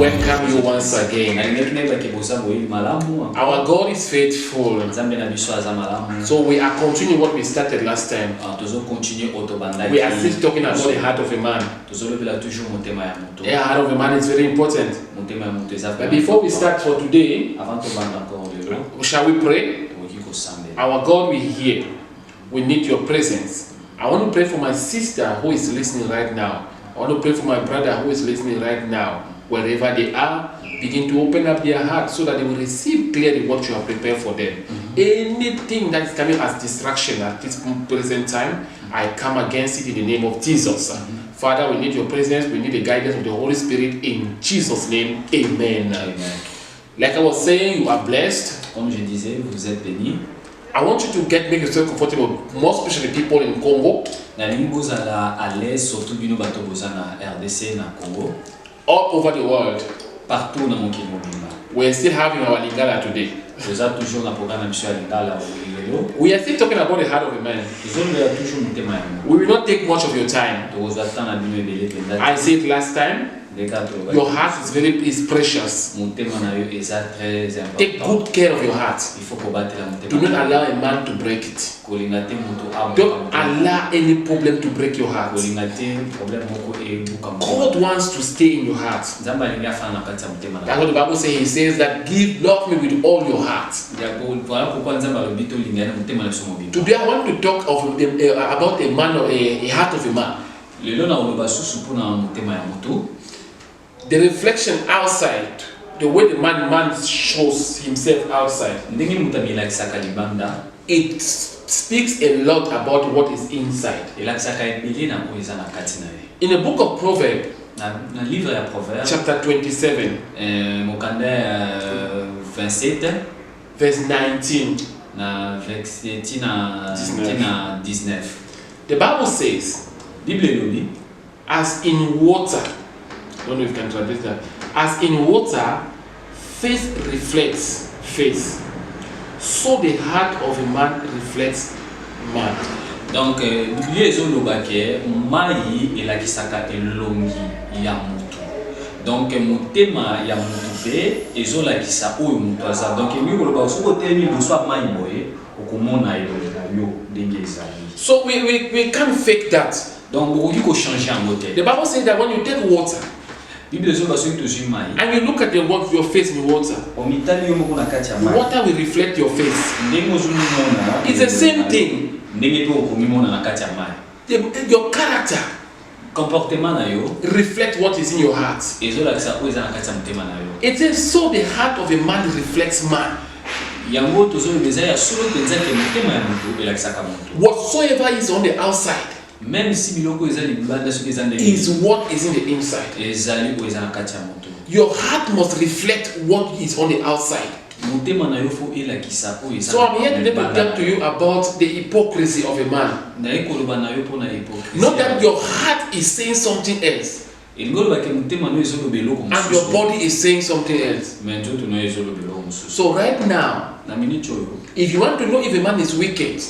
welcome you once again. Our God is faithful. So we are continuing what we started last time. We are still talking about the heart of a man. The heart of a man is very important. But before we start for today, shall we pray? Our God, we hear. We need your presence. I want to pray for my sister who is listening right now. I want to pray for my brother who is listening right now. Wherever they are, begin to open up their heart so that they will receive clearly what you have prepared for them. Anything that is coming as distraction at this present time, I come against it in the name of Jesus. Father, we need your presence. We need the guidance of the Holy Spirit in Jesus' name. Amen. Like I was saying, you are blessed. Comme je disais, vous êtes bénis. I want you to make yourself comfortable, more especially people in Congo. All over the world. Partout dans mon kingdom. We are still having our Lingala today. We are still talking about the heart of a man. We will not take much of your time. I said last time, your heart is precious. Take good care of your heart. Do not allow a man to break it. Don't allow any problem to break your heart. God wants to stay in your heart. That's what the Bible says. He says that love me with all your heart. Today I want to talk about a man, a heart of a man. The reflection outside, the way the man shows himself outside, it speaks a lot about what is inside. In the book of Proverbs, chapter 27, verse 19, the Bible says, as in water, I don't know if you can translate that. As in water, face reflects face, so the heart of a man reflects man. Donc, mai elakisaka elongi ya mutu. Donc, motema ya mutu pe ezolakisa oyo mutu aza. Donc, ngikoloba soko temi boswa mai boye okomona elongi yo ndenge ezali. So we can't fake that. Donc, bokoki ko changer en motel. The Bible says that when you take water, and you look at your face in water, water will reflect your face. It's the same thing. Your character reflects what is in your heart. It says, so the heart of a man reflects man. Whatsoever is on the outside is what is in the inside. Your heart must reflect what is on the outside. So I'm here today to talk to you about the hypocrisy of a man. Not that your heart is saying something else and your body is saying something else. So right now, if you want to know if a man is wicked,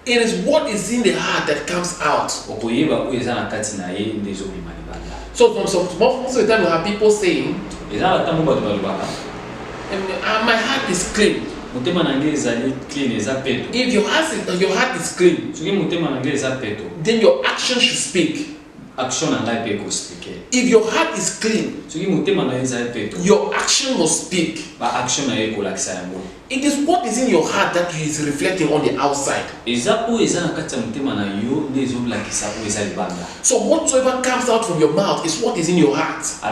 it is what is in the heart that comes out. So most of the time we have people saying, my heart is clean. If your heart is clean, then your action should speak. If your heart is clean, your action must speak. It is what is in your heart that is reflecting on the outside. So whatsoever comes out from your mouth is what is in your heart. So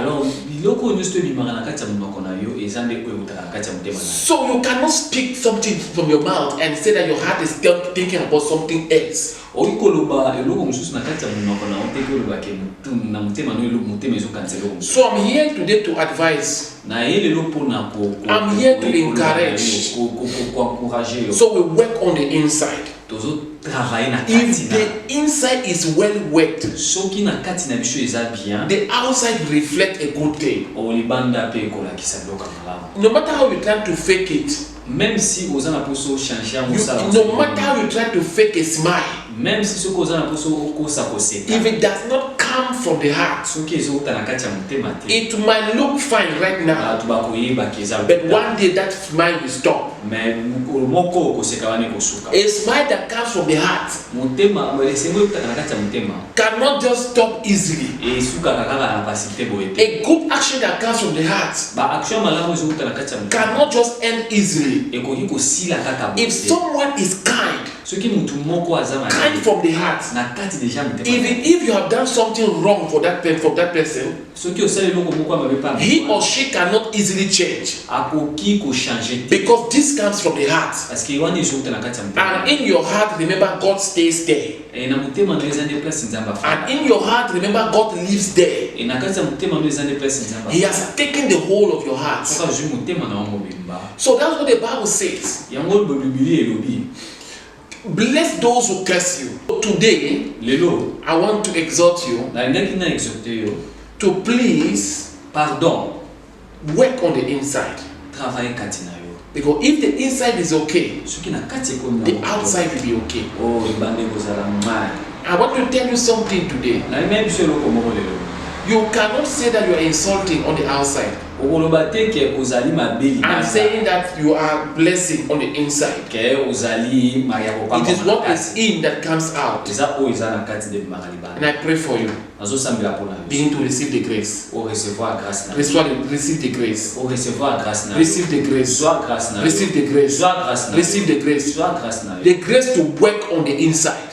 you cannot speak something from your mouth and say that your heart is thinking about something else. So I'm here today to advise. I'm here to encourage. So we work on the inside. If the inside is well worked, the outside reflects a good thing. No matter how you try to fake it, même si aux ana poso changer no matter how you try to fake a smile, même si ce cause ana poso ko sa ko seka, if it does not come come from the heart. It might look fine right now, but one day that smile will stop. A smile that comes from the heart cannot just stop easily. A good action that comes from the heart cannot just end easily. If someone is kind from the heart, even if you have done something wrong for that person, he or she cannot easily change, because this comes from the heart. And in your heart, remember, God stays there. And in your heart, remember, God lives there. He has taken the whole of your heart. So that's what the Bible says. Bless those who curse you. Today, I want to exhort you to please work on the inside. Because if the inside is okay, the outside will be okay. I want to tell you something today. You cannot say that you are insulting on the outside and saying that you are blessing on the inside. It is what is in that comes out. And I pray for you. Begin to receive the grace. Receive the grace. Receive the grace. Receive the grace. Receive the grace. The grace to work on the inside.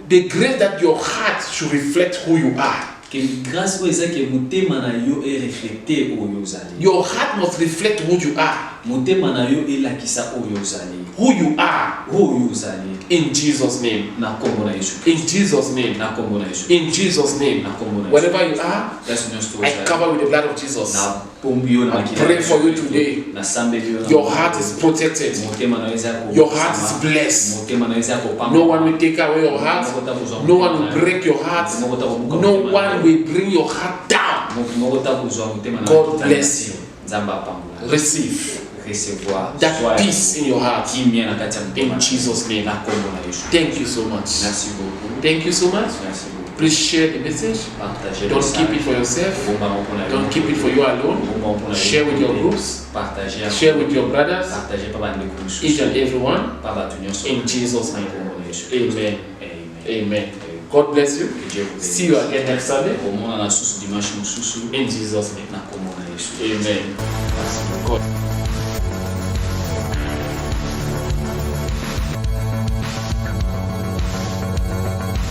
The grace that your heart should reflect who you are. Your heart must reflect who you are. Who you are. In Jesus' name. In Jesus' name. In Jesus' name. Wherever you are, I cover with the blood of Jesus. I pray for you today. Your heart is protected. Your heart is blessed. No one will take away your heart. No one will break your heart. No one will bring your heart down. God bless you. Receive that peace in your heart. In Jesus' name. Thank you so much. Thank you so much. Please share the message. Don't keep it for yourself. Don't keep it for you alone. Share with your groups. Share with your brothers. Each and everyone. In Jesus' name. Amen. Amen. God bless you. See you again next Sunday. In Jesus' name. Amen. God.